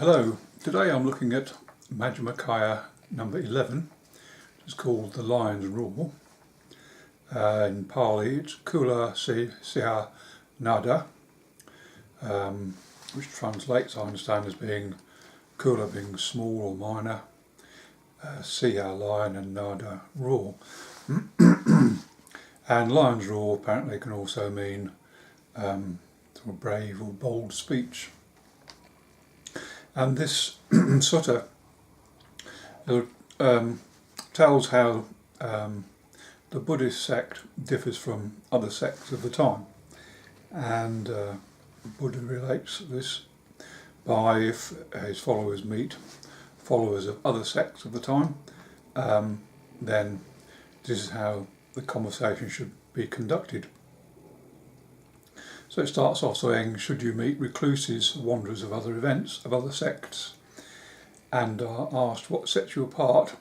Hello, today I'm looking at Majjhima Nikaya number 11, which is called the Lion's Roar. In Pali it's Culasihanada, which translates, I understand, as being Kula being small or minor, Siha lion and Nada roar. And lion's roar apparently can also mean sort of brave or bold speech. And this sutta tells how the Buddhist sect differs from other sects of the time, and Buddha relates this by, if his followers meet followers of other sects of the time, then this is how the conversation should be conducted. So it starts off saying, should you meet recluses, wanderers of other events, of other sects, and are asked what sets you apart,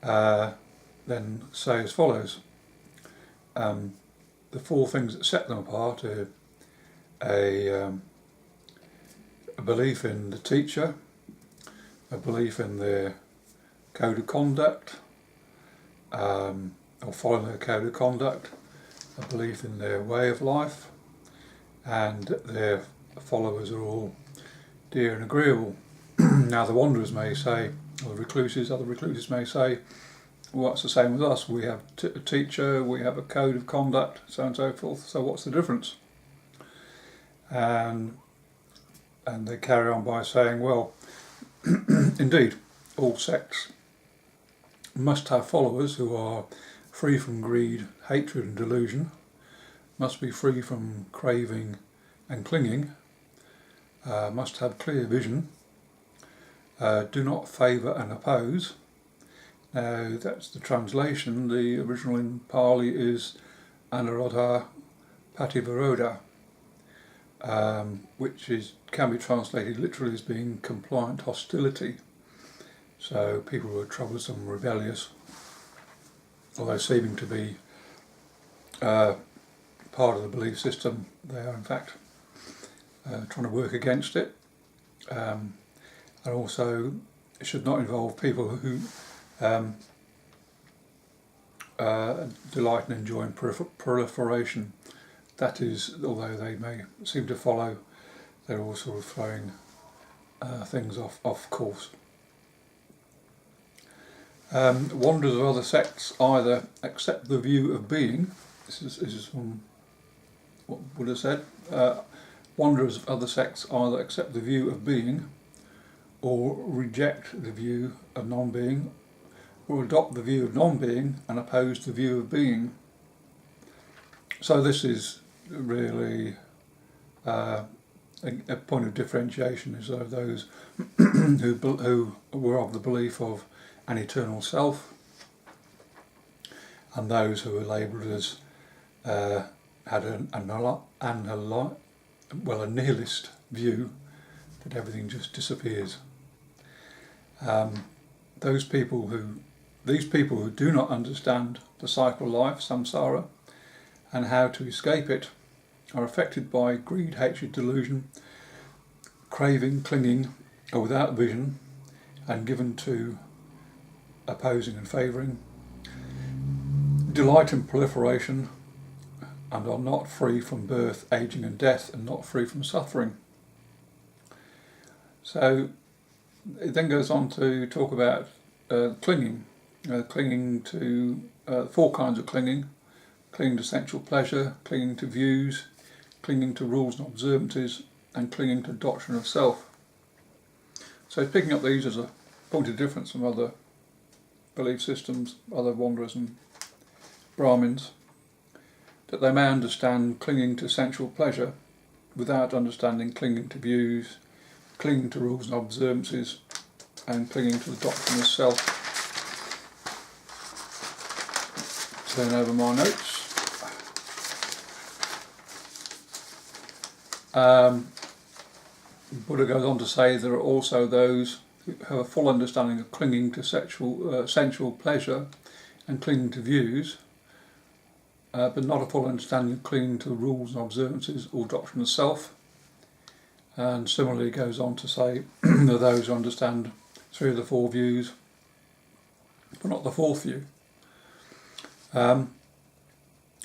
then say as follows. The four things that set them apart are a belief in the teacher, a belief in their code of conduct, or following their code of conduct, a belief in their way of life, and their followers are all dear and agreeable. Now the wanderers may say, or the recluses, other recluses may say, well, it's the same with us, we have a teacher, we have a code of conduct, so on and so forth, so what's the difference? And they carry on by saying, well, indeed, all sects must have followers who are free from greed, hatred and delusion, must be free from craving and clinging, must have clear vision, do not favour and oppose. Now that's the translation. The original in Pali is Anuradha Pativaroda, which can be translated literally as being compliant hostility. So people who are troublesome, rebellious, although seeming to be part of the belief system, they are in fact trying to work against it. And also it should not involve people who delight in enjoying proliferation. That is, although they may seem to follow, they're all sort of throwing things off course. Wanderers of other sects either accept the view of being, this is from what Buddha said, wanderers of other sects either accept the view of being or reject the view of non-being, or adopt the view of non-being and oppose the view of being. So this is really a point of differentiation, is of those who were of the belief of an eternal self, and those who were labelled as had a nihilist view, that everything just disappears. These people who do not understand the cycle of life, samsara, and how to escape it, are affected by greed, hatred, delusion, craving, clinging, or without vision, and given to opposing and favouring, delight in proliferation, and are not free from birth, aging and death, and not free from suffering. So it then goes on to talk about clinging to four kinds of clinging to sensual pleasure, clinging to views, clinging to rules and observances, and clinging to doctrine of self. So picking up these as a point of difference from other belief systems, other wanderers and Brahmins, that they may understand clinging to sensual pleasure without understanding clinging to views, clinging to rules and observances, and clinging to the doctrine of self. Turn over my notes. Buddha goes on to say there are also those who have a full understanding of clinging to sensual pleasure and clinging to views, but not a full understanding of clinging to rules and observances or doctrine of self. and similarly goes on to say that those who understand 3 of the 4 views, but not the 4th view.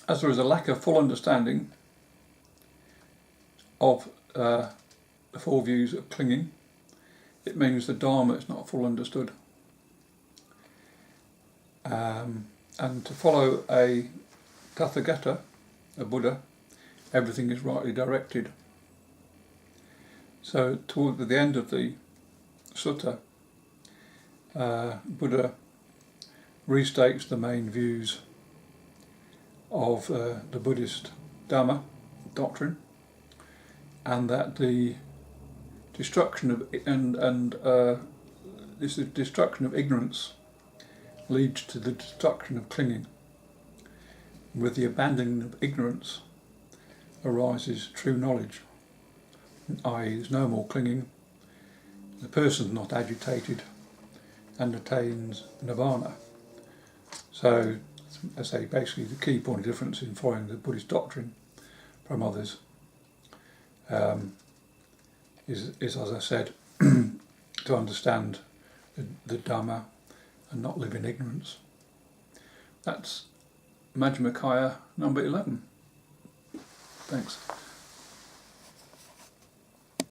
As there is a lack of full understanding of the 4 views of clinging, it means the Dharma is not full understood. And to follow a Tathagata, a Buddha, everything is rightly directed. So toward the end of the sutta, Buddha restates the main views of the Buddhist Dhamma doctrine, and that the destruction of this destruction of ignorance leads to the destruction of clinging. With the abandoning of ignorance arises true knowledge, i.e. there's no more clinging, the person's not agitated and attains nirvana. So, I say basically the key point of difference in following the Buddhist doctrine from others is, as I said, to understand the Dhamma and not live in ignorance. That's Majjhima Nikaya number 11. Thanks.